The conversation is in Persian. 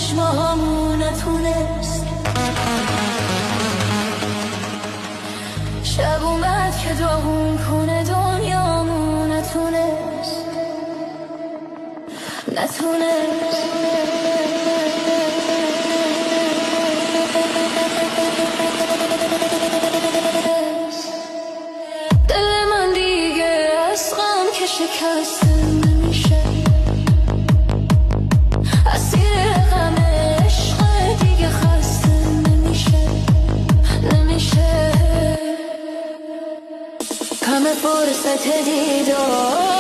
چشمامو نتونست. شب اومد که داغون کنه دنیامو نتونست. دل من دیگه از غم که شکسته نمیشه، اسیر غم عشق دیگه خسته نمیشه. همه فرصت دیدار